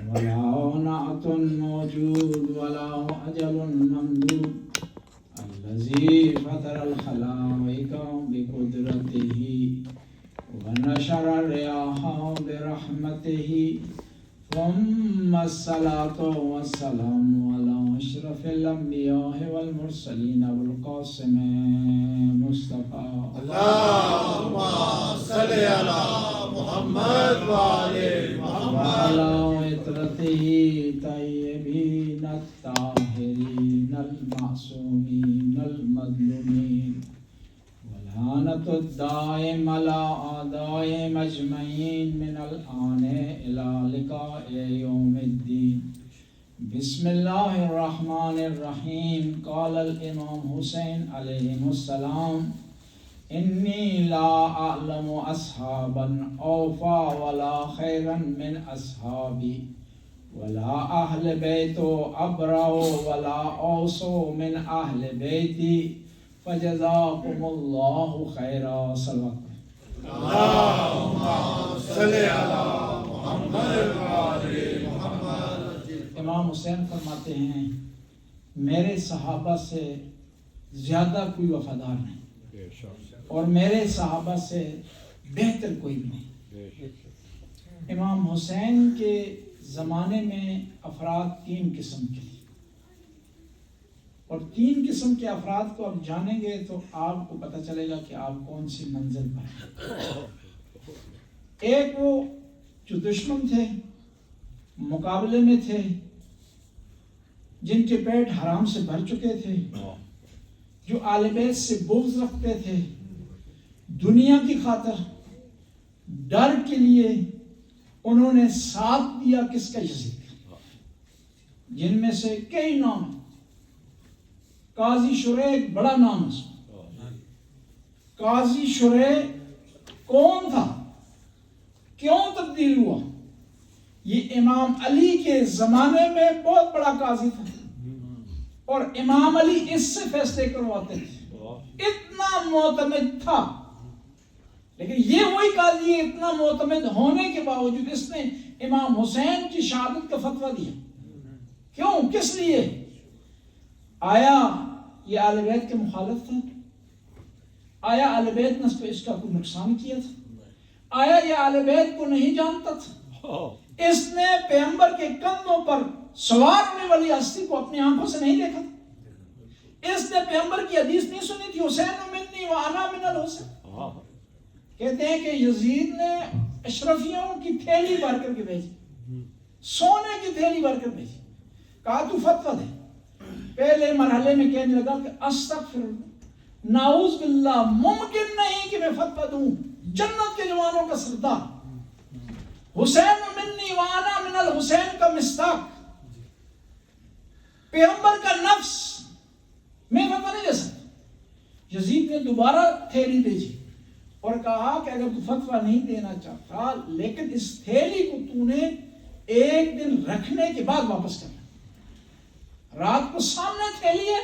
ولا نعت موجود ولا أجل ممدود الذي فطر الخلائق بقدرته ونشر الرياح برحمته ثم الصلاة والسلام على أشرف الأنبياء والمرسلين والقاسم مصطفى اللهم صل على محمد وآل محمد وعلى عترته طيبين الطاهرين المعصومين المظلومين واللعنة الدائم على أعدائهم أجمعين من الآن إلى لقاء يوم الدين. بسم الله الرحمن الرحيم. قال الإمام حسين عليه السلام: إني لا أعلم أصحابا أوفى ولا خيرا من أصحابي ولا أهل بيت أبرأ ولا أوصوا من أهل بيتي فجزاكم الله خيرا. صلوات. اللهم صل على محمد وآل محمد. امام حسین فرماتے ہیں میرے صحابہ سے زیادہ کوئی وفادار نہیں اور میرے صحابہ سے بہتر کوئی بھی نہیں. امام حسین کے زمانے میں افراد تین قسم کے تھے اور تین قسم کے افراد کو آپ جانیں گے تو آپ کو پتہ چلے گا کہ آپ کون سی منزل پر ہیں. ایک وہ جو دشمن تھے، مقابلے میں تھے، جن کے پیٹ حرام سے بھر چکے تھے، جو آل بیت سے بغض رکھتے تھے، دنیا کی خاطر ڈر کے لیے انہوں نے ساتھ دیا کس کا؟ یزید. جن میں سے کئی نام ہیں. قاضی شریح ایک بڑا نام ہے. قاضی شریح کون تھا؟ کیوں تبدیل ہوا؟ یہ امام علی کے زمانے میں بہت بڑا قاضی تھا اور امام علی اس سے فیصلے کرواتے تھے. اتنا معتمد تھا، لیکن یہ وہی قاضی ہے اتنا معتمد ہونے کے باوجود اس نے امام حسین کی شہادت کا فتویٰ دیا. کیوں؟ کس لیے؟ آیا یہ آل بیت کے مخالف تھا؟ آیا آل بیت نے اس کا کوئی نقصان کیا تھا؟ آیا یہ آل بیت کو نہیں جانتا تھا؟ اس نے پیغمبر کے کندھوں پر سوار ہونے والی ہستی کو اپنی آنکھوں سے نہیں دیکھا تھا؟ اس نے پیغمبر کی حدیث نہیں سنی تھی حسین منی و انا من الحسین؟ کہتے ہیں کہ یزید نے اشرفیوں کی تھیلی بھر کر کے بھیجی، سونے کی تھیلی بھر کر بھیجی. کہا تو فتویٰ دے. پہلے مرحلے میں کہنے لگا کہ استغفر اللہ، نعوذ باللہ، ممکن نہیں کہ میں فتویٰ دوں جنت کے جوانوں کا سردار حسین منی و انا من الحسین کا مصداق، پیغمبر کا نفس، میں فتویٰ نہیں دے سکتا. یزید نے دوبارہ تھیلی بھیجی اور کہا کہ اگر تو فتویٰ نہیں دینا چاہتا لیکن اس تھیلی کو تو نے ایک دن رکھنے کے بعد واپس کرنا. رات کو سامنے تھیلی ہے،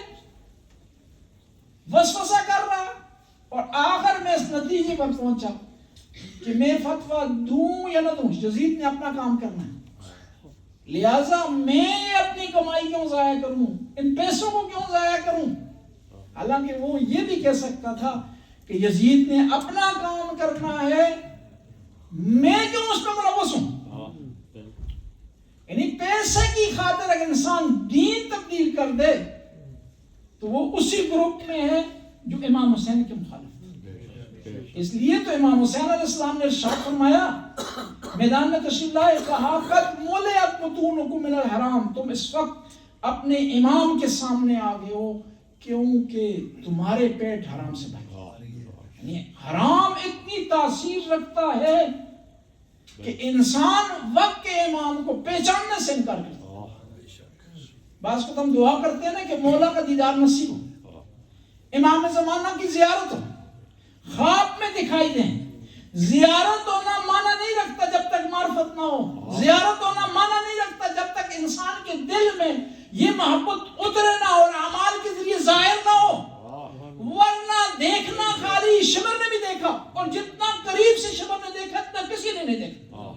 وسوسہ کر رہا اور آخر میں اس نتیجے پر پہنچا کہ میں فتویٰ دوں یا نہ دوں. یزید نے اپنا کام کرنا ہے، لہٰذا میں اپنی کمائی کیوں ضائع کروں، ان پیسوں کو کیوں ضائع کروں. حالانکہ وہ یہ بھی کہہ سکتا تھا کہ یزید نے اپنا کام کرنا ہے، میں کیوں اس میں ملوث ہوں. یعنی پیسے کی خاطر اگر انسان دین تبدیل کر دے تو وہ اسی گروپ میں ہے جو امام حسین کے مخالف. اس لیے تو امام حسین علیہ السلام نے ارشاد فرمایا، میدان میں تشریف لائے، کہا قد ملئت بطونکم من الحرام، تم اس وقت اپنے امام کے سامنے آ گئے ہو کیونکہ تمہارے پیٹ حرام سے بھرے. یعنی حرام اتنی تاثیر رکھتا ہے کہ انسان وقت کے امام کو پہچاننے سے انکار کرتا ہے. بعض کو ہم دعا کرتے ہیں نا کہ مولا کا دیدار نصیب ہو، امام زمانہ کی زیارت ہو، خواب میں دکھائی دیں. زیارت ہونا معنی نہیں رکھتا جب تک معرفت نہ ہو، زیارت ہونا معنی نہیں رکھتا جب تک انسان کے دل میں یہ محبت اترے نہ اور اعمال کے ذریعے ظاہر نہ ہو. ورنہ دیکھنا خالی شبر نے بھی دیکھا اور جتنا قریب سے شبر نے دیکھا اتنا کسی نے نہیں دیکھا.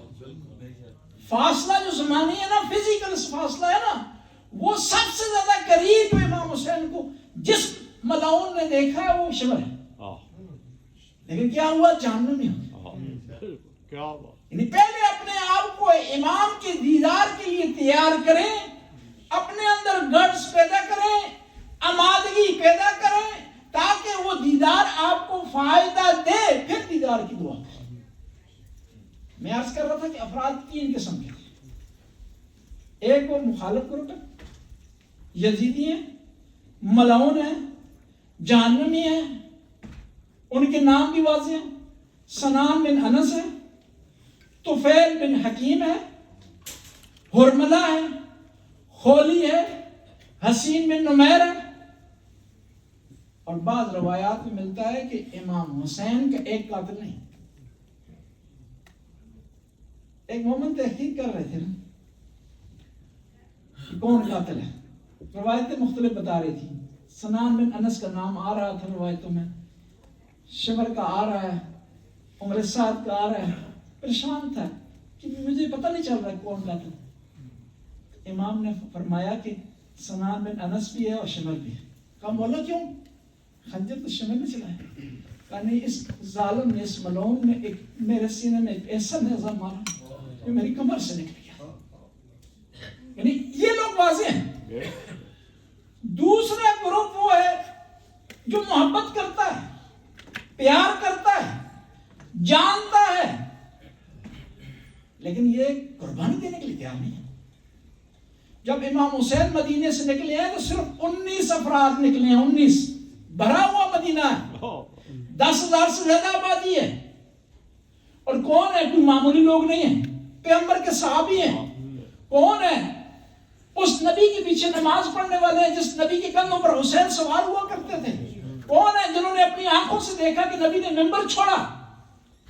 فاصلہ جو زمانی ہے نا، فزیکل فاصلہ ہے نا، وہ سب سے زیادہ قریب امام حسین کو جس ملعون نے دیکھا ہے وہ شمر ہے، لیکن کیا ہوا؟ جہنم میں ہوا۔ یعنی پہلے اپنے آپ کو امام کے دیدار کے لیے تیار کریں، اپنے اندر گٹس پیدا کریں، آمادگی پیدا کریں، تاکہ وہ دیدار آپ کو فائدہ دے، پھر دیدار کی دعا کریں۔ میں عرض کر رہا تھا کہ افراد 3 قسم کے ہیں، ایک وہ مخالف گروپ ہے، یزیدی ہیں، ملعون ہیں، جہنمی ہیں، ان کے نام بھی واضح ہیں، سنان بن انس ہے، طفیل بن حکیم ہے، حرملہ ہے، خولی ہے، حسین بن نمیر ہے، اور بعض روایات میں ملتا ہے کہ امام حسین کا ایک قاتل نہیں۔ ایک مومن تحقیق کر رہے تھے نا کہ کون قاتل ہے، روایتیں مختلف بتا رہی تھی، سنان بن انس کا نام آ رہا تھا روایتوں میں، شمر کا آ رہا ہے، عمر سعد کا آ رہا ہے، پریشان تھا کہ مجھے پتہ نہیں چل رہا ہے کون قاتل۔ امام نے فرمایا کہ سنان بن انس بھی ہے اور شمر بھی ہے۔ کہا مولا کیوں؟ خنجر تو شمر نے چلایا۔ کہا نہیں، اس ظالم نے، اس ملعون نے ایک میرے سینے میں ایک ایسا نیزہ مارا کہ میری کمر سے نکل گیا۔ یعنی یہ لوگ واضح ہیں۔ دوسرا گروپ وہ ہے جو محبت کرتا ہے، پیار کرتا ہے، جانتا ہے، لیکن یہ قربانی دینے کے لیے تیار نہیں ہے۔ جب امام حسین مدینے سے نکلے ہیں تو صرف 19 افراد نکلے ہیں، 19، بھرا ہوا مدینہ ہے، 10,000 سے زیادہ آبادی ہے، اور کون ہے؟ کوئی معمولی لوگ نہیں ہیں، پیغمبر کے صحابی ہیں۔ کون ہے؟ اس نبی کے پیچھے نماز پڑھنے والے ہیں جس نبی کے کندھوں پر حسین سوار ہوا کرتے تھے۔ کون ہے؟ جنہوں نے اپنی آنکھوں سے دیکھا کہ نبی نے منبر چھوڑا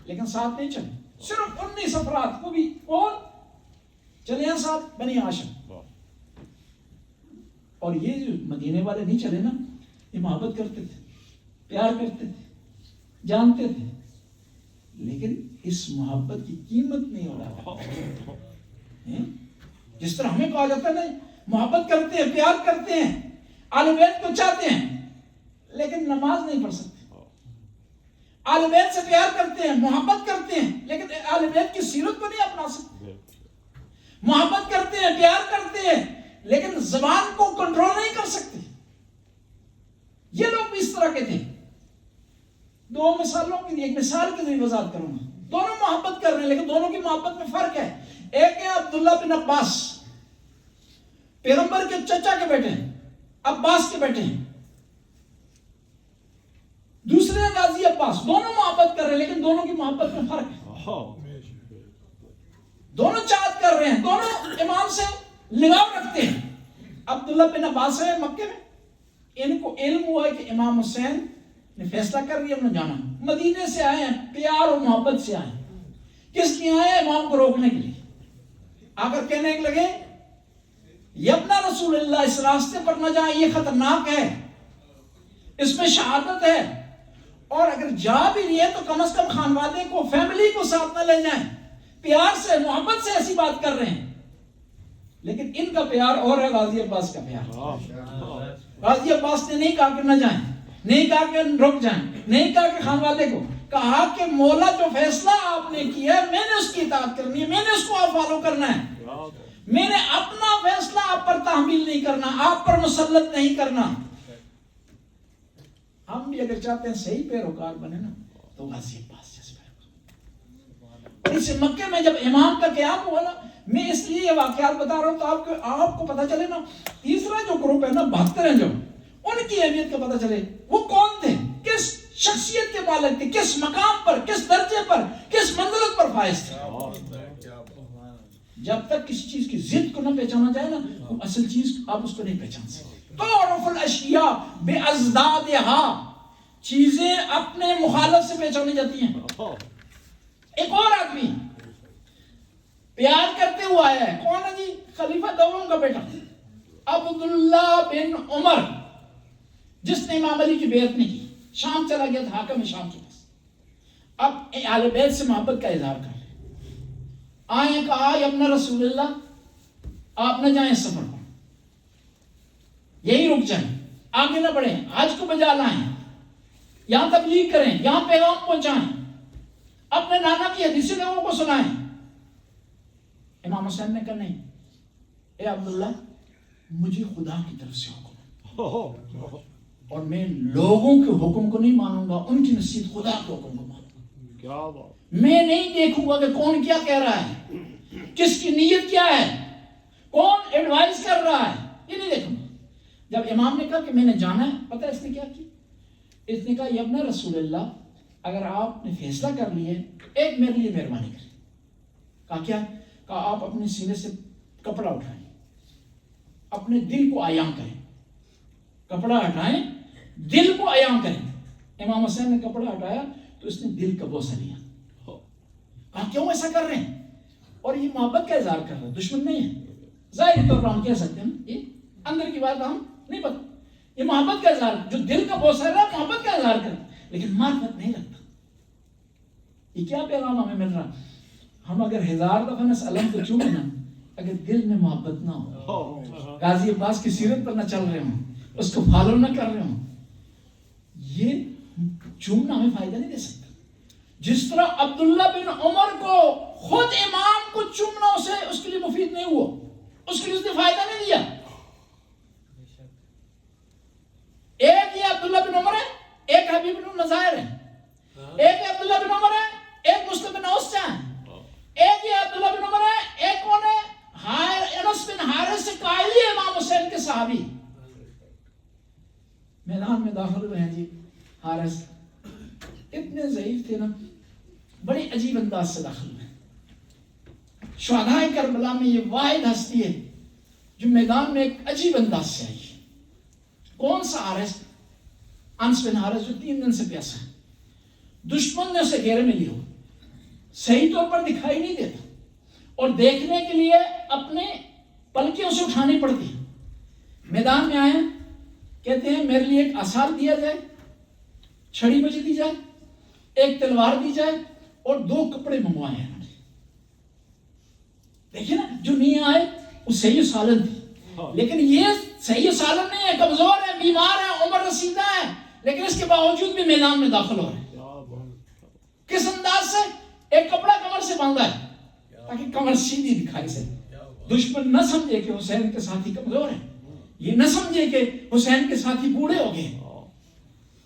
لیکن ساتھ نہیں چلے۔ صرف 19 افراد کو بھی کون چلے ہیں ساتھ؟ بنی ہاشم۔ اور یہ جو مدینے والے نہیں چلے نا، یہ محبت کرتے تھے، پیار کرتے تھے، جانتے تھے، لیکن اس محبت کی قیمت نہیں اڑا۔ جس طرح ہمیں کہا جاتا ہے نا، محبت کرتے ہیں، پیار کرتے ہیں، اہل بیت کو چاہتے ہیں، لیکن نماز نہیں پڑھ سکتے۔ اہل بیت سے پیار کرتے ہیں، محبت کرتے ہیں، لیکن اہل بیت کی سیرت کو نہیں اپنا سکتے۔ محبت کرتے ہیں، پیار کرتے ہیں، لیکن زبان کو کنٹرول نہیں کر سکتے۔ یہ لوگ بھی اس طرح کے تھے۔ 2 مثالوں کی، ایک مثال کے ذریعے وضاحت کروں گا۔ دونوں محبت کر رہے ہیں، لیکن دونوں کی محبت میں فرق ہے۔ ایک ہے عبداللہ بن عباس، پیغمبر کے چچا کے بیٹے ہیں، عباس کے بیٹے ہیں۔ دوسرے ہیں غازی عباس۔ دونوں محبت کر رہے ہیں، لیکن دونوں کی محبت میں فرق ہے۔ دونوں چاہت کر رہے ہیں، دونوں امام سے لگاؤ رکھتے ہیں۔ عبداللہ بن عباس ہے مکے میں، ان کو علم ہوا ہے کہ امام حسین نے فیصلہ کر لیا انہوں نے جانا، مدینے سے آئے ہیں، پیار اور محبت سے آئے ہیں۔ کس لیے آئے ہیں؟ امام کو روکنے کے لیے۔ آ کر کہنے لگے یبنا رسول اللہ، اس راستے پر نہ جائیں، یہ خطرناک ہے، اس میں شہادت ہے، اور اگر جا بھی لیے تو کم از کم خانوادے کو، فیملی کو ساتھ نہ لے جائیں۔ پیار سے، محبت سے ایسی بات کر رہے ہیں، لیکن ان کا پیار اور ہے غازی عباس کا پیار۔ غازی عباس نے نہیں کہا کہ نہ جائیں، نہیں کہا کہ رک جائیں، نہیں کہا کہ خانوادے کو، کہا کہ مولا جو فیصلہ آپ نے کیا ہے میں نے اس کی اطاعت کرنی ہے، میں نے اس کو آپ فالو کرنا ہے، میں نے اپنا فیصلہ آپ پر تحمیل نہیں کرنا، آپ پر مسلط نہیں کرنا۔ ہم بھی اگر چاہتے ہیں صحیح پیروکار بنے نا تو غازی عباس جیسے پیروکار۔ اور اس مکے میں جب امام کا قیام ہوا نا، میں اس لیے یہ واقعات بتا رہا ہوں تو آپ کو پتا چلے نا، تیسرا جو گروپ ہے نا، 72 ہیں جو، ان کی اہمیت کا پتا چلے وہ کون تھے، کس شخصیت کے مالک تھے، کس مقام پر، کس درجے پر، کس منزلت پر فائز تھے۔ جب تک کسی چیز کی ضد کو نہ پہچانا جائے نا، وہ اصل چیز آپ اس کو نہیں پہچان سکتے۔ تعرف الاشیاء بازدادها، چیزیں اپنے مخالف سے پہچانی جاتی ہیں۔ ایک اور آدمی پیار کرتے ہوئے آیا ہے، کون ہے جی؟ خلیفہ دوم کا بیٹا عبداللہ بن عمر، جس نے امام علی کی بیعت نہیں کی، شام چلا گیا تھا، حاکم شام کے پاس، اب اہل بیت سے محبت کا اظہار کر رہے، آئیں کہا یا ابن رسول اللہ آپ نہ جائیں سفر پر، یہی رک جائیں، آگے نہ بڑھیں، حج کو بجا لائیں، یہاں تبلیغ کریں، یہاں پیغام پہنچائیں، اپنے نانا کی حدیثیں لوگوں کو سنائیں۔ امام حسین نے کہا نہیں اے عبداللہ، مجھے خدا کی طرف سے حکم ہے اور میں لوگوں کے حکم کو نہیں مانوں گا، ان کی نصیحت خدا کے حکم کو مانوں گا۔ کیا بات! میں نہیں دیکھوں گا کہ کون کیا کہہ رہا ہے، کس کی نیت کیا ہے، کون ایڈوائز کر رہا ہے، یہ نہیں دیکھوں گا۔ جب امام نے کہا کہ میں نے جانا ہے، پتہ اس نے کیا کی؟ اس نے کہا یا ابن رسول اللہ، اگر آپ نے فیصلہ کر لیے ایک میرے لیے مہربانی کریں۔ کہا کیا؟ کہا آپ اپنے سینے سے کپڑا اٹھائیں، اپنے دل کو عیاں کریں، کپڑا ہٹائیں، دل کو عیاں کریں۔ امام حسین نے کپڑا ہٹایا تو اس نے دل کا بوسہ لیا۔ کہا کیوں ایسا کر رہے ہیں؟ اور یہ محبت کا اظہار کر رہے ہیں، دشمن نہیں ہے۔ ظاہری طور پر ہم کہہ سکتے ہیں یہ اندر کی بات ہم نہیں پتہ، یہ محبت کا اظہار، جو دل کا بوسہ ہے محبت کا اظہار کرتا، لیکن معرفت نہیں رکھتا۔ یہ کیا پیغام ہمیں مل رہا؟ ہم اگر 1000 دفعہ اس علم کو چومیں نا، اگر دل میں محبت نہ ہو، غازی عباس کی سیرت پر نہ چل رہے ہوں، اس کو فالو نہ کر رہے ہوں، یہ چومنا ہمیں فائدہ نہیں دے سکتا۔ جس طرح عبداللہ بن عمر کو خود امام کو چومنا اسے اس کے لیے مفید نہیں ہوا، اس کے لیے اس نے فائدہ نہیں دیا۔ ایک یہ عبداللہ بن عمر ہے، ایک حبیب بن مظاہر ہے، ایک عبداللہ بن عمر ہے، ایک مسلم بن اوسچا ہے، ایک یہ عبداللہ بن عمر ہے، ایک کون ہے؟ انس بن حارث سے قائلی امام حسین کے صحابی۔ میدان میں داخل ہوئے ہیں جی، حارث اتنے ضعیف تھے نا، بڑی عجیب انداز سے داخل ہوئے۔ شہدائے کربلا میں یہ واحد ہستی ہے جو میدان میں ایک عجیب انداز سے آئی۔ کون سا حارث؟ انس بن حارث، جو 3 دن سے پیاسا ہے، دشمن نے اسے گھیرے میں لیا، صحیح طور پر دکھائی نہیں دیتا اور دیکھنے کے لیے اپنے پلکیں اسے اٹھانی پڑتی ہیں۔ میدان میں آئے ہیں، کہتے ہیں میرے لیے ایک عصا دیا جائے، چھڑی مجھے دی جائے، ایک تلوار دی جائے اور 2 کپڑے منگوائے ہیں۔ دیکھیں نا، جو نہیں آئے وہ صحیح سالن تھی، لیکن یہ صحیح سالن نہیں ہے، کمزور ہے، بیمار ہے، عمر رسیدہ ہے، لیکن اس کے باوجود بھی میدان میں داخل ہو رہے ہیں۔ کس انداز سے؟ ایک کپڑا کمر سے باندھا ہے تاکہ کمر سیدھی دکھائی سے، دشمن نہ سمجھے کہ حسین کے ساتھی کمزور ہیں، یہ نہ سمجھے کہ حسین کے ساتھی بوڑھے ہو گئے۔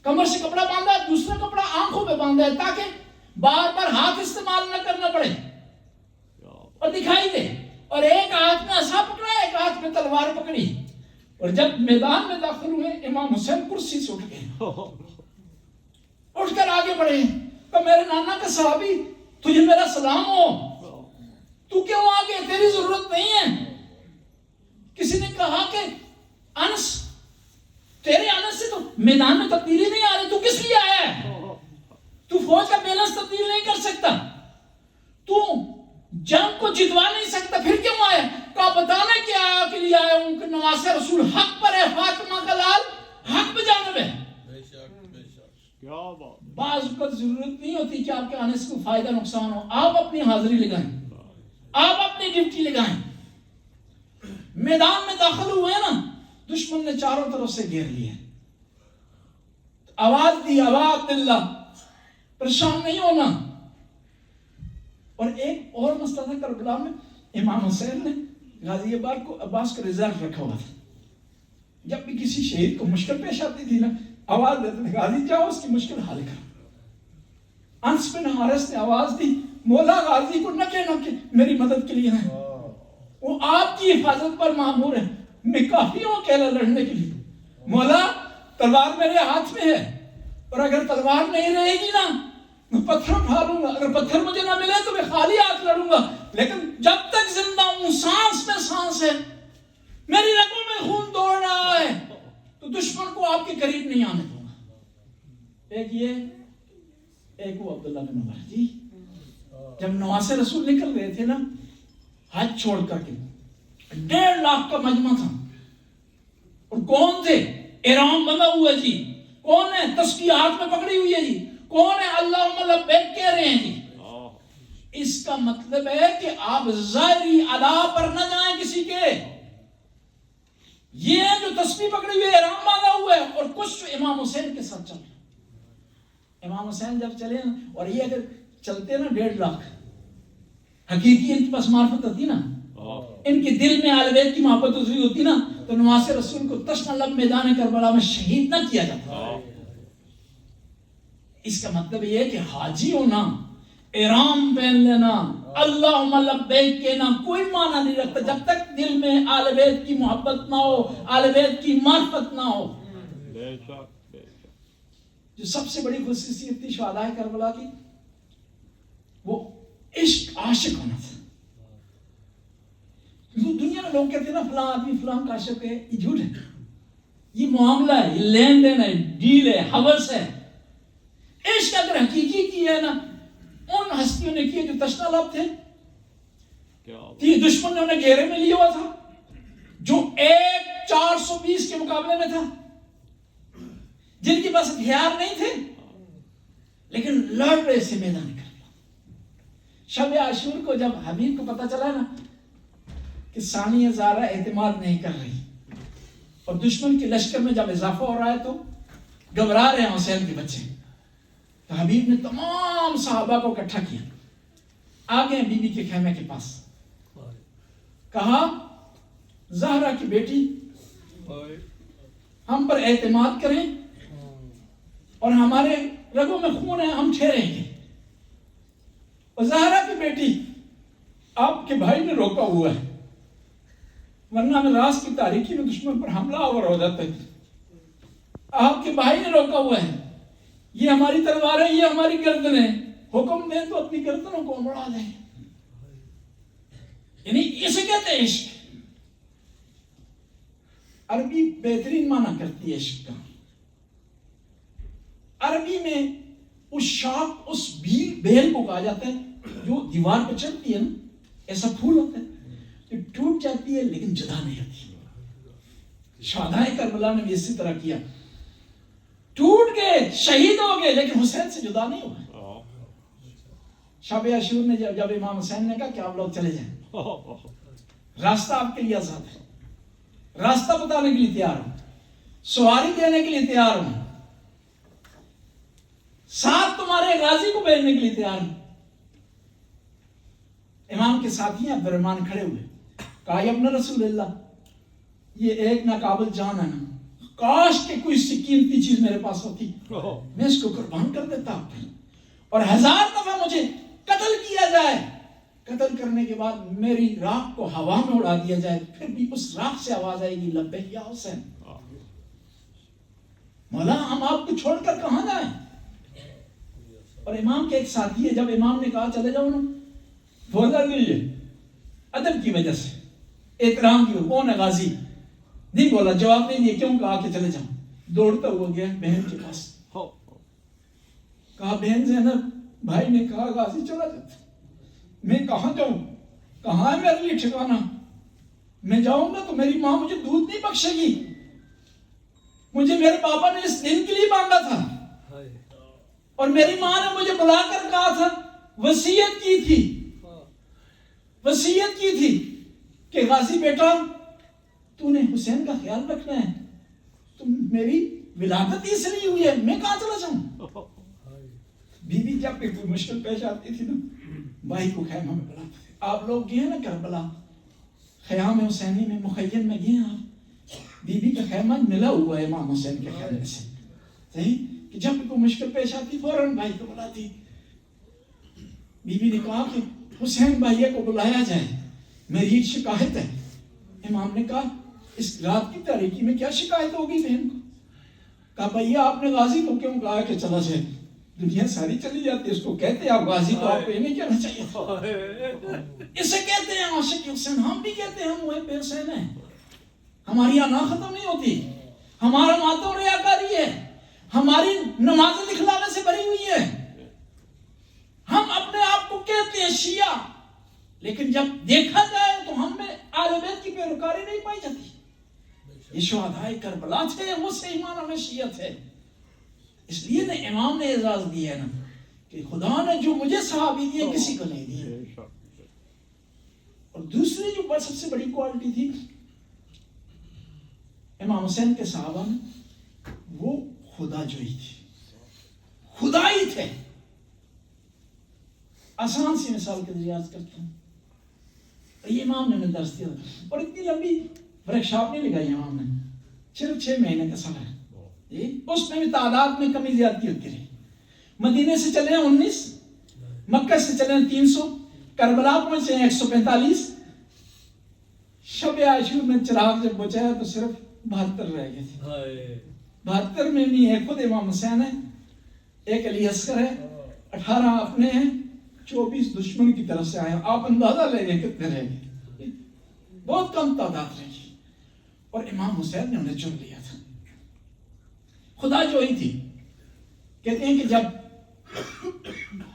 کمر سے کپڑا باندھا ہے، دوسرا کپڑا آنکھوں پہ باندھا ہے تاکہ بار بار ہاتھ استعمال نہ کرنا پڑے اور دکھائی دے، اور ایک ہاتھ میں عصا پکڑا، ایک ہاتھ میں تلوار پکڑی۔ اور جب میدان میں داخل ہوئے، امام حسین کرسی سے اٹھ گئے، اٹھ کر آگے بڑھے، کہ میرے نانا کا صحابی، تجھے میرا سلام ہو، تو کیوں آگے؟ تیری ضرورت نہیں ہے۔ کسی نے کہا کہ انس، تیرے آنے سے تو میدان میں تبدیلی نہیں آ رہی، تو کس لیے آیا ہے؟ تو فوج کا بیلنس تبدیل نہیں کر سکتا، تو جنگ کو جتوا نہیں سکتا، پھر کیوں آیا؟ کہا بتانے کے لیے آیا ہوں کہ نواسہ رسول حق پر ہے، فاطمہ کا لال حق پہ جانب ہے۔ بعض اوقات ضرورت نہیں ہوتی کہ آپ کے آنے سے کوئی فائدہ نقصان ہو، آپ اپنی حاضری لگائیں، آپ اپنی ڈیوٹی لگائیں۔ میدان میں داخل ہوئے نا، دشمن نے چاروں طرف سے گھیر لیا، آواز دی عباد اللہ، پریشان نہیں ہونا۔ اور ایک اور مسئلہ تھا کربلا میں، امام حسین نے غازی عباس کو ریزرو رکھا ہوا تھا، جب بھی کسی شہید کو مشکل پیش آتی تھی نا، آواز دیتے تھے غازی جاؤ اس کی مشکل حل کرو۔ انس بن حارث نے آواز دی، مولا غازی کو نہ کہنا کہ میری مدد کے لیے ہے، وہ آپ کی حفاظت پر مامور ہے، میں کافی ہوں اکیلا لڑنے کے لیے، مولا تلوار میرے ہاتھ میں ہے، اور اگر تلوار نہیں رہے گی نا میں پتھر اٹھا لوں گا، اگر پتھر مجھے نہ ملے تو میں خالی ہاتھ لڑوں گا، لیکن جب تک زندہ ہوں، سانس میں سانس ہے، میری رگوں میں خون دوڑ رہا ہے، تو دشمن کو آپ کے قریب نہیں آنے دوں گا۔ ایک یہ، ایک وہ عبداللہ بن عمر جی، جب نواسہ رسول نکل رہے تھے نا حج چھوڑ کر کے، 1.5 لاکھ کا مجمع تھا، اور کون تھے؟ احرام بندھا ہوا جی، کون ہے؟ تسبیح ہاتھ میں پکڑی ہوئی ہے جی، کون ہے؟ اللہم لبیک کہہ رہے ہیں جی، اس کا مطلب ہے کہ آپ ظاہری ادا پر نہ جائیں کسی کے. یہ جو تسبیح پکڑی ہوئی ہے، احرام باندھا ہوا ہے، اور کچھ امام حسین کے ساتھ چل رہے ہیں. امام حسین جب چلے اور یہ اگر چلتے نا 1.5 لاکھ، حقیقی ان کے پاس معرفت ہوتی نا، ان کے دل میں اہل بیت کی محبت اتری ہوتی نا، تو نواسے رسول کو تشنہ لب میدان کربلا میں شہید نہ کیا جاتا. اس کا مطلب یہ ہے کہ حاجی ہونا، احرام پہن لینا، اللہم لبیک کہنا کوئی معنی نہیں رکھتا جب تک دل میں اہل بیت کی محبت نہ ہو، اہل بیت کی معرفت نہ ہو. جو سب سے بڑی خصوصیت تھی شہداء کربلا کی، وہ عشق، عاشق ہونا تھا. دنیا میں لوگ کہتے ہیں نا فلاں آدمی فلاں کا عاشق ہے، یہ جھوٹ ہے. یہ معاملہ ہے، یہ لین دین ہے، ڈیل ہے، ہوس ہے. عشق اگر حقیقی کی ہے نا، ان ہستیوں نے کیے جو تشنہ لب تھے، کہ دشمن نے انہیں گھیرے میں لیا ہوا تھا، جو 420 کے مقابلے میں تھا، جن کے پاس ہتھیار نہیں تھے لیکن لڑ رہے سے میدان کربلا. شب عاشور کو جب حبیب کو پتا چلا نا کہ ثانیہ زہرا اعتماد نہیں کر رہی اور دشمن کے لشکر میں جب اضافہ ہو رہا ہے تو گھبرا رہے ہیں حسین کے بچے، تو حبیب نے تمام صحابہ کو اکٹھا کیا، آگے بی بی کے خیمے کے پاس، کہا زہرا کی بیٹی ہم پر اعتماد کریں اور ہمارے رگوں میں خون ہے، ہم ٹھہریں گے. اور زہرا کی بیٹی آپ کے بھائی نے روکا ہوا ہے، ورنہ میں راز کی تاریکی میں دشمن پر حملہ آور ہو جاتا ہے. آپ کے بھائی نے روکا ہوا ہے، یہ ہماری تلوار ہے، یہ ہماری گردن ہے، حکم دیں تو اپنی گردنوں کو اڑا دیں. یعنی اسے کہتے ہیں عشق. عربی بہترین معنی کرتی ہے عشق کا. عربی میں اس شاخ، اس بیل کو کہا جاتا ہے جو دیوار پہ چڑھتی ہے نا، ایسا پھول ہوتا ہے جو ٹوٹ جاتی ہے لیکن جدا نہیں ہوتی. شہداء کربلا نے بھی اسی طرح کیا، ٹوٹ گئے، شہید ہو گئے لیکن حسین سے جدا نہیں ہوئے. شب عاشور نے جب امام حسین نے کہا کہ آپ لوگ چلے جائیں، راستہ آپ کے لیے آزاد ہے، راستہ بتانے کے لیے تیار ہوں، سواری دینے کے لیے تیار ہوں، ساتھ تمہارے غازی کو بھیجنے کے لیے تیار ہوں. امام کے ساتھی عبد الرحمن کھڑے ہوئے، کہا یا ابن رسول اللہ، یہ ایک ناقابل جان ہے نا، کاش کہ کوئی سی قیمتی چیز میرے پاس ہوتی، میں اس کو قربان کر دیتا، اور 1000 دفعہ مجھے قتل کیا جائے، قتل کرنے کے بعد میری راکھ کو ہوا میں اڑا دیا جائے، پھر بھی اس راکھ سے آواز آئے گی لبیک یا حسین. مولا ہم آپ کو چھوڑ کر کہاں جائیں. اور امام کے ایک ساتھی ہے، جب امام نے کہا چلے جاؤ نا، بولا نہیں ہے ادب کی وجہ سے، احترام کی، کون ہے غازی، نہیں بولا، جواب نہیں دیا، کیوں کہا کہ چلے جاؤ. دوڑتا ہوا گیا بہن کے پاس، کہا بہن زینب، بھائی نے کہا غازی چلا جاتا، میں کہاں جاؤں، کہاں ہے میرے لیے ٹھکانا، میں جاؤں گا تو میری ماں مجھے دودھ نہیں بخشے گی، مجھے میرے پاپا نے اس دن کے لیے باندھا تھا، اور میری ماں نے مجھے بلا کر کہا تھا، وصیت کی تھی کہ غازی بیٹا تو نے حسین کا خیال رکھنا ہے، تم میری ولادت اس لیے ہوئی ہے، میں کہاں چلا جاؤں. بی بی جب کوئی مشکل پیش آتی تھی نا، بھائی کو خیمہ میں بلاتے تھے. آپ لوگ گئے نا کربلا، خیام حسینی میں، مخیل میں گئے آپ، بی بی کا خیمہ ملا ہوا ہے امام حسین کے خیمے سے، صحیح، کہ جب کوئی مشکل پیش آتی فوراً بھائی کو بلاتی. بی بی نے کہا کہ حسین بھائیہ کو بلایا جائے، میری ایک شکایت ہے. امام نے کہا اس رات کی تاریکی میں کیا شکایت ہوگی بہن کو. کہا بھئیہ آپ نے غازی کو کیوں کہا کہ چلا جائے، دنیا ساری چلی جاتی ہے، اس کو کہتے ہیں آپ غازی کو، آپ کو یہ نہیں کہنا چاہیے. اسے کہتے ہیں عاشق حسین. ہم بھی کہتے ہیں ہم محب حسین ہیں، ہماری انا ختم نہیں ہوتی، ہمارا ماتم ریاکاری ہے، ہماری نمازیں دکھلانے سے بھری ہوئی ہے. ہم اپنے آپ کو کہتے ہیں شیعہ، لیکن جب دیکھا جائے تو ہم میں اہل بیت کی پیروکاری نہیں پائی جاتی. یہ شہداء کربلا تھے، وہ سے ایمان ہمیں شیعہ تھے. اس لیے امام نے اعزاز دیا ہے نا کہ خدا نے جو مجھے صحابی دیے کسی کو نہیں دیے. اور دوسری جو سب سے بڑی کوالٹی تھی امام حسین کے صحابہ میں، وہ خدا جوئی تھی، خدا ہی تھے. آسان سی مثال کے ذریعے عرض کرتا ہوں. یہ امام نے ہمیں درس دیا اور اتنی لمبی ورک شاپ نہیں لگائی امام نے، صرف 6 مہینے کا سفر ہے. اس میں بھی تعداد میں کمی زیادتی ہوتی رہی. مدینے سے چلے ہیں 19، مکہ سے چلے ہیں 300، کربلا پہنچے ہیں 145. شب عاشور میں چراغ جب بچایا تو صرف 72 رہ گئے تھے. 72 میں نہیں ہے خود امام حسین ہے، ایک علی اصغر ہے، 18 اپنے ہیں، 24 دشمن کی طرف سے آئے. آپ اندازہ لے گئے کتنے رہ گئے، بہت کم تعداد رہ گئی. اور امام حسین نے انہیں چن لیا تھا. خدا جو ہی تھی. کہتے ہیں کہ جب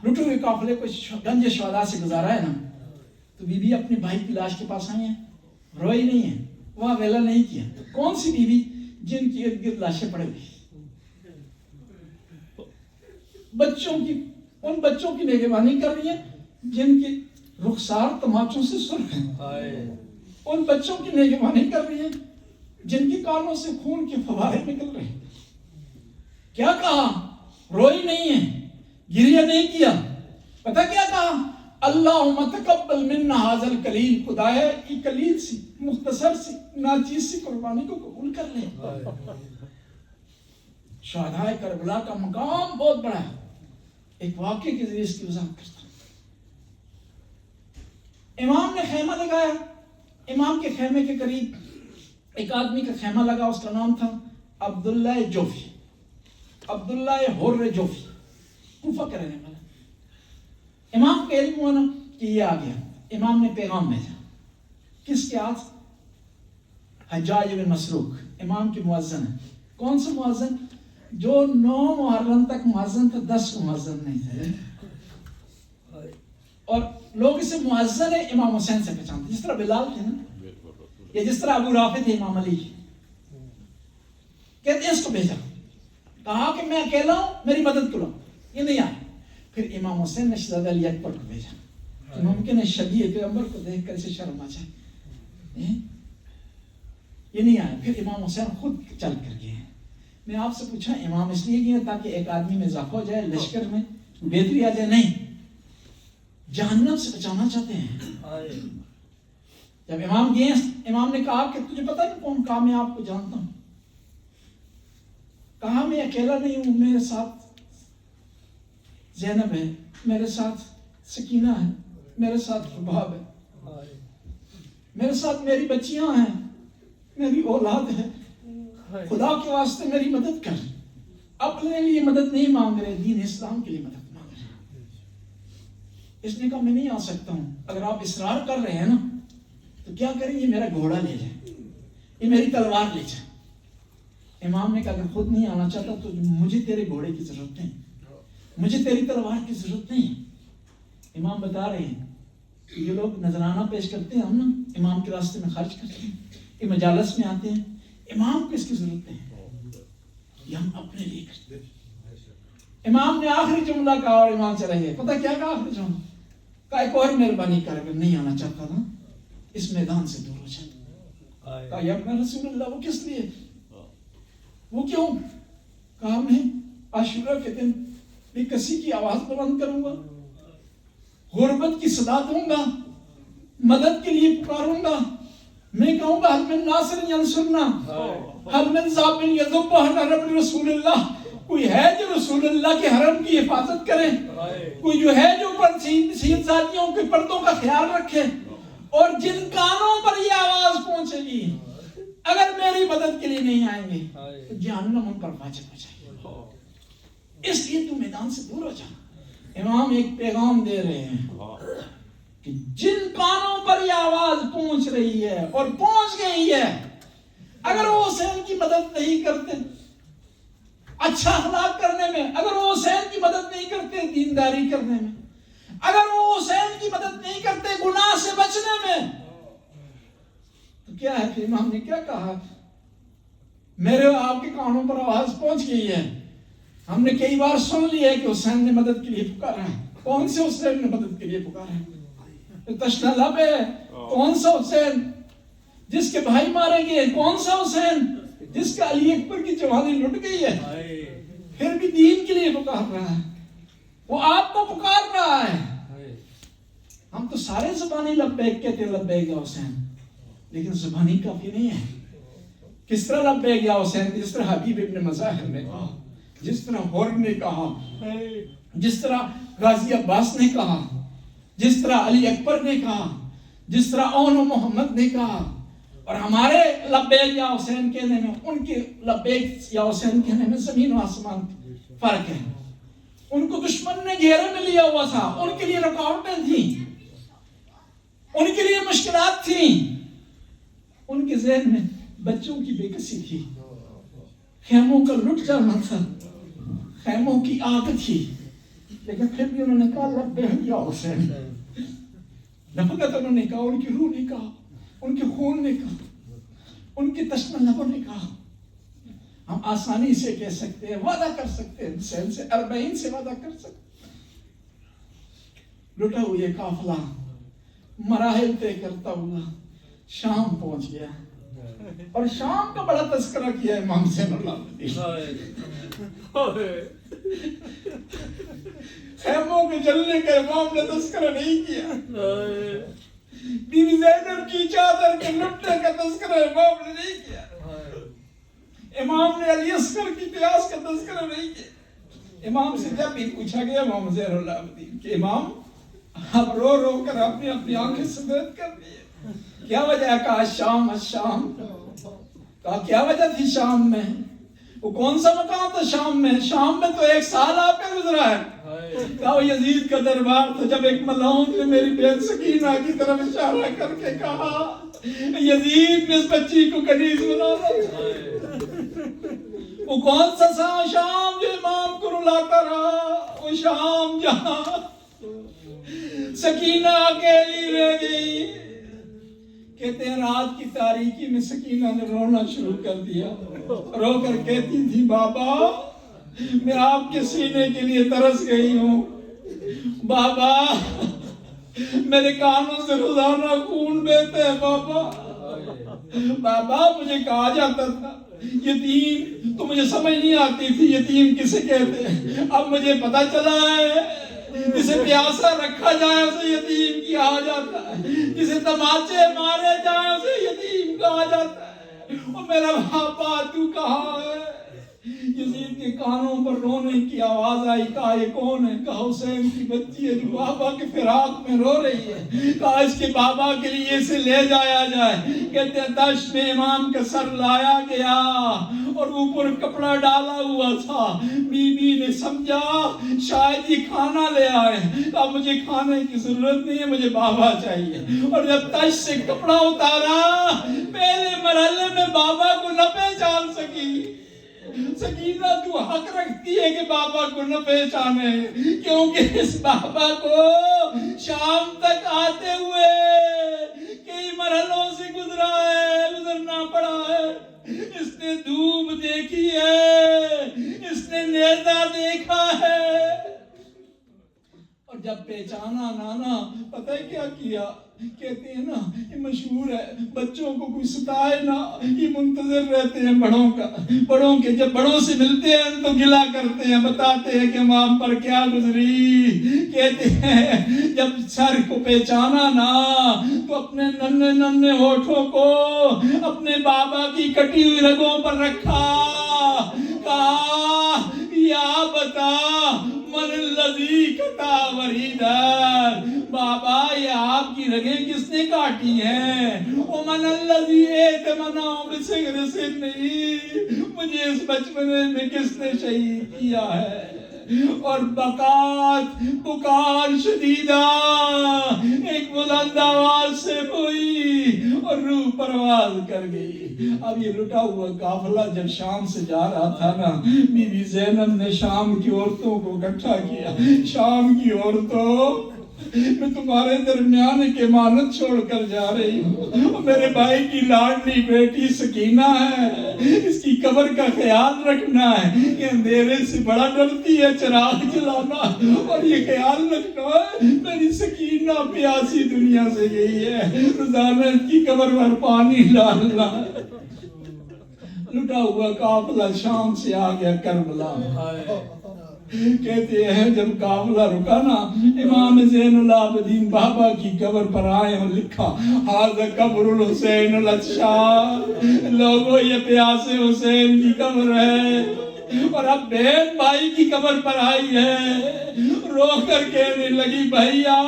لٹو ہوئے قافلے کو گنج شہداء سے گزارا ہے نا، تو بی بی اپنے بھائی کی لاش کے پاس آئی ہیں، روئی نہیں ہے، وہاں ویلا نہیں کیا. کون سی بیوی؟ جن کی ارد گرد لاشیں پڑے ہوئی، بچوں کی، ان بچوں کی نگہبانی کر رہی ہیں جن کی رخسار تماچوں سے سرخ ہیں، ان بچوں کی نگہبانی کر رہی ہیں جن کی کانوں سے خون کے فوارے نکل رہے ہیں. کیا کہا؟ روئی نہیں ہے، گریہ نہیں کیا. پتہ کیا کہا؟ اللہم تقبل منا ھذا القلیل. خدایا یہ قلیل سی، مختصر سی، ناچیز سی قربانی کو قبول کر لے. شہداء کربلا کا مقام بہت بڑا ہے. ایک واقعے کے ذریعے اس کی وضاحت کرتا ہوں. امام نے خیمہ لگایا. امام کے خیمے کے قریب ایک آدمی کا خیمہ لگا، اس کا نام تھا عبداللہ جوفی، عبداللہ حر جوفی، کوفہ کا رہنے والا. امام کا علم ہوا نا کہ یہ آ گیا. امام نے پیغام بھیجا. کس کے ہاتھ؟ حجاج بن مسروق، امام کے مؤذن ہیں. کون سا مؤذن؟ جو 9 محرم تک مؤذن تھا، 10 کو مؤذن نہیں تھے. اور لوگ اسے مؤذن امام حسین سے پہچانتے، جس طرح بلال تھے نا، یا جس طرح ابو رافع تھے امام علی. کہتے ہیں اس کو بھیجا، کہا کہ میں اکیلا ہوں، میری مدد کرو. یہ نہیں آیا. پھر امام حسین نے شہزادہ علی اکبر کو بھیجا کہ ممکن ہے شبیہ پیغمبر کو دیکھ کر اسے شرم آ جائے. یہ نہیں آیا. پھر امام حسین خود چل کر گئے. میں آپ سے پوچھا امام اس لیے گئے تاکہ ایک آدمی میں اضافہ ہو جائے، لشکر میں بہتری آ جائے؟ نہیں، جہنم سے بچانا چاہتے ہیں. جب امام گئے، امام نے کہا کہ تجھے پتہ نہیں کون؟ کہا میں آپ کو جانتا ہوں. کہا میں اکیلا نہیں ہوں، میرے ساتھ زینب ہے، میرے ساتھ سکینہ ہے، میرے ساتھ رباب ہے، میرے ساتھ میری بچیاں ہیں، میری اولاد ہے. خدا کے واسطے میری مدد کر. اپنے لیے مدد نہیں مانگ رہے، دین اسلام کے لیے مدد مانگ رہے. اس نے کہا میں نہیں آ سکتا ہوں. اگر آپ اصرار کر رہے ہیں نا تو کیا کریں، یہ میرا گھوڑا لے جائیں، یہ میری تلوار لے جائیں. امام نے کہا اگر خود نہیں آنا چاہتا تو مجھے تیرے گھوڑے کی ضرورت نہیں، مجھے تیری تلوار کی ضرورت نہیں. امام بتا رہے ہیں یہ لوگ نذرانہ پیش کرتے ہیں، ہم نا امام کے راستے میں خرچ کرتے ہیں، یہ مجالس میں آتے ہیں. امام کو اس کی ضرورت نہیں، یہ ہم اپنے لیے کرتے ہیں. امام نے آخری جملہ کہا اور امام چلے گئے. پتہ کیا کہا آخری جملہ؟ کہا ایک اور مہربانی کر، اگر نہیں آنا چاہتا نا اس میدان سے دور ہو جائے. کہا یا ابن رسول اللہ، وہ کس لیے؟ وہ کیوں؟ کہا میں عاشورہ کے دن بھی کسی کی آواز بلند کروں گا، غربت کی صدا دوں گا، مدد کے لیے پکاروں گا. میں کہوں گا حل من ناصر ینصرنا، حل من ذابن یذب عن حرم رسول اللہ. کوئی ہے جو رسول اللہ کے حرم کی حفاظت کرے، کوئی جو ہے جو سید ذاتیوں کے پردوں کا خیال رکھے. اور جن کانوں پر یہ آواز پہنچے گی اگر میری مدد کے لیے نہیں آئیں گے تو جہنم ان پر واجب ہو جائے گی. اس لیے تو میدان سے دور ہو جا. امام ایک پیغام دے رہے ہیں کہ جن کانوں پر یہ آواز پہنچ رہی ہے اور پہنچ گئی ہے، اگر وہ حسین کی مدد نہیں کرتے اچھا اخلاق کرنے میں، اگر وہ حسین کی مدد نہیں کرتے دینداری کرنے میں، اگر وہ حسین کی مدد نہیں کرتے گناہ سے بچنے میں، تو کیا ہے؟ کہ امام نے کیا کہا؟ میرے آپ کے کانوں پر آواز پہنچ گئی ہے ہم نے کئی بار سن لیا ہے کہ حسین نے مدد کے لیے پکارا ہے. کون سے حسین نے مدد کے لیے پکارا ہے؟ تشنا لب ہے. کون سا حسین جس کے بھائی مارے گئے؟ کون سا حسین جس کا علی اکبر کی جوانی لٹ گئی ہے پھر بھی دین کے لیے پکار رہا ہے؟ وہ آپ کو پکار رہا ہے. ہم تو سارے زبانی لبیک کہتے ہیں لبیک یا حسین، لیکن زبانی کافی نہیں ہے. کس طرح لبیک یا حسین؟ جس طرح حبیب ابن مظاہر نے کہا، جس طرح غور نے کہا، جس طرح غازی عباس نے کہا، جس طرح علی اکبر نے کہا، جس طرح اون و محمد نے کہا. اور ہمارے لبیک یا حسین کہنے میں، ان کے لبیک یا حسین کہنے میں زمین و آسمان فرق ہے. ان کو دشمن نے گھیرے میں لیا ہوا تھا، ان کے لیے رکاوٹیں تھیں، ان کے لیے مشکلات تھیں. ان کے ذہن میں بچوں کی بے کسی تھی، خیموں کا لٹ جانا تھا، خیموں کی آگ تھی. لیکن پھر بھی انہوں نے کہا لبیک یا حسین. نہ فقط انہوں نے کہا، ان کی روح نے کہا، ان کے خون نے کہا، ان کے تشنہ لبوں نے کہا. ہم آسانی سے کہہ سکتے ہیں، وعدہ کر سکتے ہیں، حسین سے 40 سے وعدہ کر سکتے ہیں. لٹا ہوئے قافلہ مراحل طے کرتا ہوا شام پہنچ گیا. اور شام کا بڑا تذکرہ کیا امام زین العابدین. خیموں کے جلنے کا امام نے تذکرہ نہیں کیا. بیوی زینب کی چادر کے لٹنے کا تذکرہ امام نے نہیں کیا. امام نے علی اصغر کی پیاس کا تذکرہ نہیں کیا. امام سے جب بھی پوچھا گیا امام زین العابدین کہ امام آپ رو رو کر اپنی اپنی آنکھیں سفید کر دی، کیا وجہ ہے؟ کہا شام. شام کہا کیا وجہ تھی شام میں؟ وہ کون سا مقام تھا شام میں؟ شام میں تو 1 سال آپ کا گزرا ہے. کہا وہ یزید کا دربار تھا. جب ایک ملعون نے میری بہن سکینہ کی طرف اشارہ کر کے کہا یزید نے اس بچی کو کنیز بنا دیا. وہ کون سا شام جو امام کو رلاتا رہا؟ وہ شام جہاں سکینہ اکیلی رہ گئی. کہتے ہیں رات کی تاریکی میں سکینہ نے رونا شروع کر دیا. رو کر کہتی تھی بابا میں آپ کے سینے کے لیے ترس گئی ہوں. بابا میرے کانوں سے روزانہ خون بہتا ہے. بابا مجھے کہا جاتا تھا یتیم، تو مجھے سمجھ نہیں آتی تھی یتیم کسے کہتے ہیں. اب مجھے پتا چلا ہے جسے پیاسا رکھا جائے اسے یتیم کہا جاتا ہے، جسے تماچے مارے جائیں اسے یتیم کہا جاتا ہے. اور میرا بابا تو کہاں ہے؟ یزید کے کانوں پر رونے کی آواز آئی. کہا یہ کون ہے؟ کہا حسین کی بچی ہے جو بابا کے فراق میں رو رہی ہے. کہا اس کے بابا کے لیے اسے لے جایا جائے. کہتے ہیں دشت میں امام کا سر لایا گیا اور اوپر کپڑا ڈالا ہوا تھا. بی بی نے سمجھا شاید یہ کھانا لے آئے. کہا مجھے کھانے کی ضرورت نہیں ہے، مجھے بابا چاہیے. اور جب دشت سے کپڑا اتارا پہلے مرحلے میں بابا کو نہ پہچان سکی. سکینہ تو حق رکھتی ہے کہ بابا کو نہ پہچانے، کیونکہ اس بابا کو شام تک آتے ہوئے کئی مرحلوں سے گزرنا پڑا ہے. اس نے دھوپ دیکھی ہے، اس نے نیزہ دیکھا ہے. اور جب پہچانا نانا پتہ ہے کیا کیا؟ کہتے ہیں نا یہ مشہور ہے، بچوں کو کوئی ستائے نا یہ منتظر رہتے ہیں بڑوں کے جب بڑوں سے ملتے ہیں تو گلا کرتے ہیں، بتاتے ہیں کہ امام پر کیا گزری. کہتے ہیں جب سر کو پہچانا نا تو اپنے ننھے ہونٹوں کو اپنے بابا کی کٹی ہوئی رگوں پر رکھا. کہا یا بتا من الذی کٹا وریدر، بابا یہ آپ کی رگیں کس نے کاٹی ہیں؟ ومن الذی ائتمنع بصغر سنہ، مجھے اس بچپنے میں کس نے شہید کیا ہے؟ اور پکار شدیدہ ایک بلند آواز سے ہوئی اور روح پرواز کر گئی. اب یہ لٹا ہوا قافلہ جب شام سے جا رہا تھا نا، بی بی زینب نے شام کی عورتوں کو اکٹھا کیا. شام کی عورتوں میں تمہارے درمیان ایک امانت چھوڑ کر جا رہی ہوں. میرے بھائی کی لاڈلی بیٹی سکینہ ہے, اس کی قبر کا خیال رکھنا ہے. یہ اندھیرے سے بڑا ڈرتی ہے, چراغ جلانا, اور یہ خیال رکھنا ہے میری سکینہ پیاسی دنیا سے گئی ہے, روزانہ اس کی قبر پر پانی ڈالنا. لٹا ہوا قافلہ شام سے آ گیا کربلا. کہتے ہیں جب قافلہ رکا نا, امام زین العابدین بابا کی قبر پر آئے اور لکھا ھذا قبر الحسین العطشان, لوگوں یہ پیاسے حسین کی قبر ہے. اور اب بہن بھائی کی قبر پر آئی ہے, رو کر کہنے لگی بھیا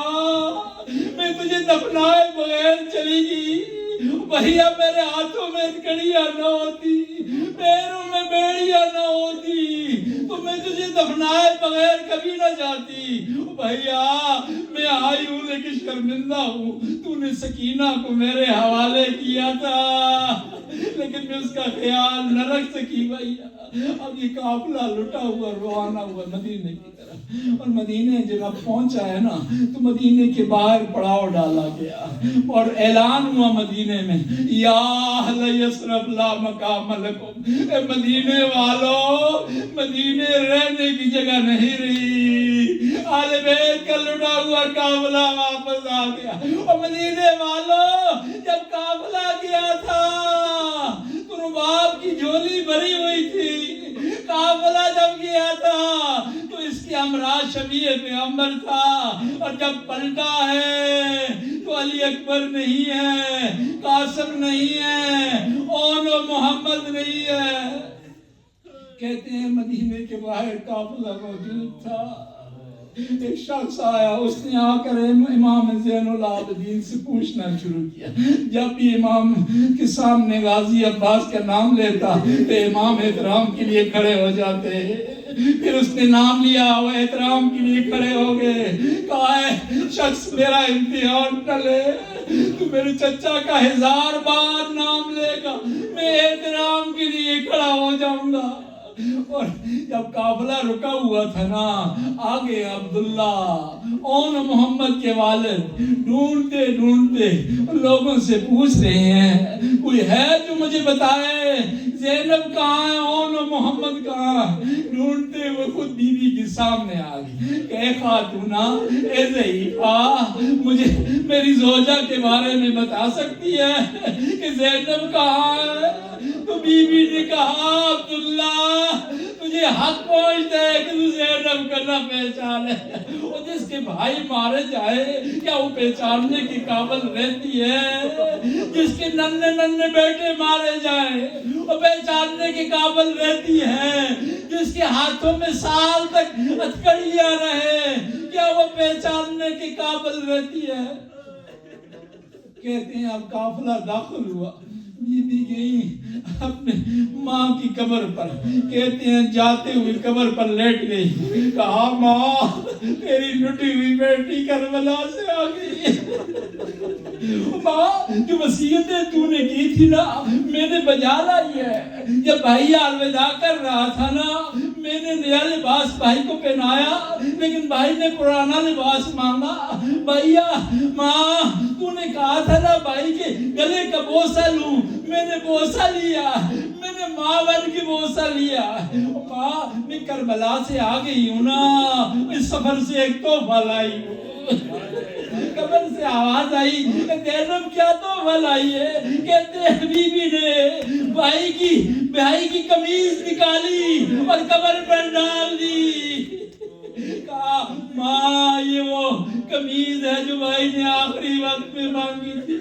میں تجھے دفنائے بغیر چلی گئی, بھیا میرے ہاتھوں میں کڑیاں نہ ہوتی, پیروں میں بیڑیاں نہ ہوتی, تو میں تجھے دفنائے بغیر کبھی نہ جاتی. بھیا میں آئی ہوں لیکن شرمندہ ہوں, تو نے سکینہ کو میرے حوالے کیا تھا لیکن میں اس کا خیال نہ رکھ سکی. بھیا اب یہ قافلہ لٹا ہوا روانہ ہوا مدینے کی طرف, اور مدینے جب اب پہنچا ہے نا تو مدینے کے باہر پڑاؤ ڈالا گیا اور اعلان ہوا مدینے میں, یا اہل یثرب لا مقام لکم, اے مدینے والو مدینے رہنے کی جگہ نہیں رہی. آل بیت کا لٹا ہوا قافلہ واپس آ گیا. اور مدینے والو جب قافلہ گیا تھا تو رباب کی جھولی بھری ہوئی تھی. قافلہ جب گیا تھا تو اس کے امراض شبیہ پیغمبر تھا, اور جب پلٹا ہے تو علی اکبر نہیں ہے, قاسم نہیں ہے, اون و محمد نہیں ہے. کہتے ہیں مدینے کے باہر قافلہ موجود تھا. ایک شخص آیا, اس نے آ کر امام زین العابدین سے پوچھنا شروع کیا. جب بھی امام کے سامنے غازی عباس کا نام لیتا تو امام احترام کے لیے کھڑے ہو جاتے. پھر اس نے نام لیا, وہ احترام کے لیے کھڑے ہو گئے. کہا ہے شخص میرا امتحان نہ لے, تو میرے چچا کا 1000 بار نام لے گا, میں احترام کے لیے کھڑا ہو جاؤں گا. اور جب قافلہ رکا ہوا تھا نا, آگے عبداللہ اون محمد کے والد ڈھونڈتے ڈھونڈتے لوگوں سے پوچھ رہے ہیں کوئی ہے جو مجھے بتائے زینب کہاں ہے, اون محمد کہاں ہے. ڈھونڈتے ہوئے خود بیوی کے سامنے آ گئی کہ اے خاتونہ, اے ضعیفہ, مجھے میری زوجہ کے بارے میں بتا سکتی ہے کہ زینب کہاں ہے؟ تو بیوی نے کہا عبداللہ تجھے حق پہنچتا ہے کہ تو زینب کا نہ پہچانے. اور جس کے بھائی مارے جائے کیا وہ پہچاننے کی قابل رہتی ہے؟ جس کے ننھے ننھے بیٹے مارے جائیں وہ پہچاننے کی قابل رہتی ہے؟ جس کے ہاتھوں میں سال تک ہتھکڑیاں رہے کیا وہ پہچاننے کی قابل رہتی ہے؟ کہتے ہیں اب قافلہ داخل ہوا, بی بی گئی اپنے ماں کی قبر پر. کہتے ہیں جاتے ہوئے قبر پر لیٹ گئی, کہا ماں تیری لٹی ہوئی بیٹی کربلا سے آ گئی. ماں جو وصیتیں تو نے کی تھی نا میں نے بجا لائی ہے. جب بھائی الوداع کر رہا تھا نا میں نے نیا لباس بھائی کو پہنایا لیکن بھائی نے پرانا لباس مانگا. بھیا ماں تو نے کہا تھا نا بھائی کے گلے کا بوسہ لوں, میں نے بوسہ لیا, میں نے ماں بن کے بوسہ لیا. ماں میں کربلا سے آ گئی ہوں نا, اس سفر سے ایک تحفہ لائی ہوں. قبر سے آواز آئی زینب کیا تحفہ لائی ہے؟ کہتے ہیں بیوی نے بھائی کی قمیض نکالی اور قبر پر ڈال دی. کہا ماں یہ وہ قمیض ہے جو بھائی نے آخری وقت میں مانگی تھی.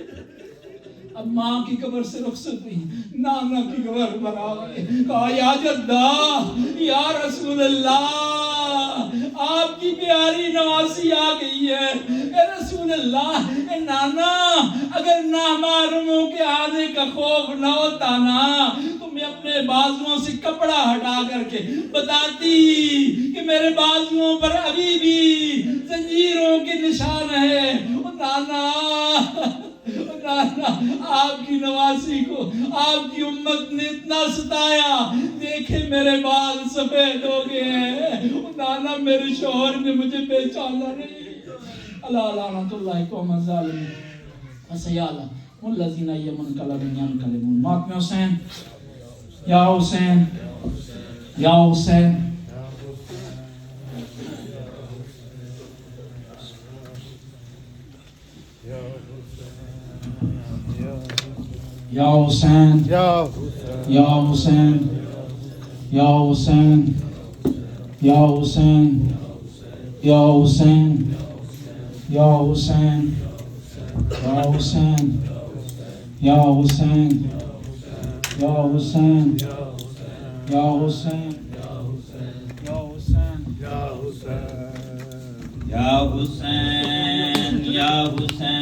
اب ماں کی قبر سے رخصت ہوئی, نانا کی قبر پر آ گئے. کہا یا جدہ یا رسول اللہ, آپ کی پیاری نوازی آ گئی ہے. اے رسول اللہ, اے نانا, اگر نامعلوموں کے آنے کا خوف نہ ہوتا نا تو میں اپنے بازوؤں سے کپڑا ہٹا کر کے بتاتی کہ میرے بازوؤں پر ابھی بھی زنجیروں کے نشان ہیں. نانا آپ کی نواسی کو آپ کی امت نے اتنا ستایا, دیکھے میرے بال سفید ہو گئے ہیں. نانا میرے شوہر نے مجھے پہچانا نہیں. الا لعنۃ اللہ قوم الظالمین وسیالا والذین ينقلبون ينقلبون ماتم حسین یا حسین یا حسین یا حسین یا حسین یا حسین یا حسین یا حسین یا حسین یا حسین یا حسین یا حسین یا حسین یا حسین یا حسین یا حسین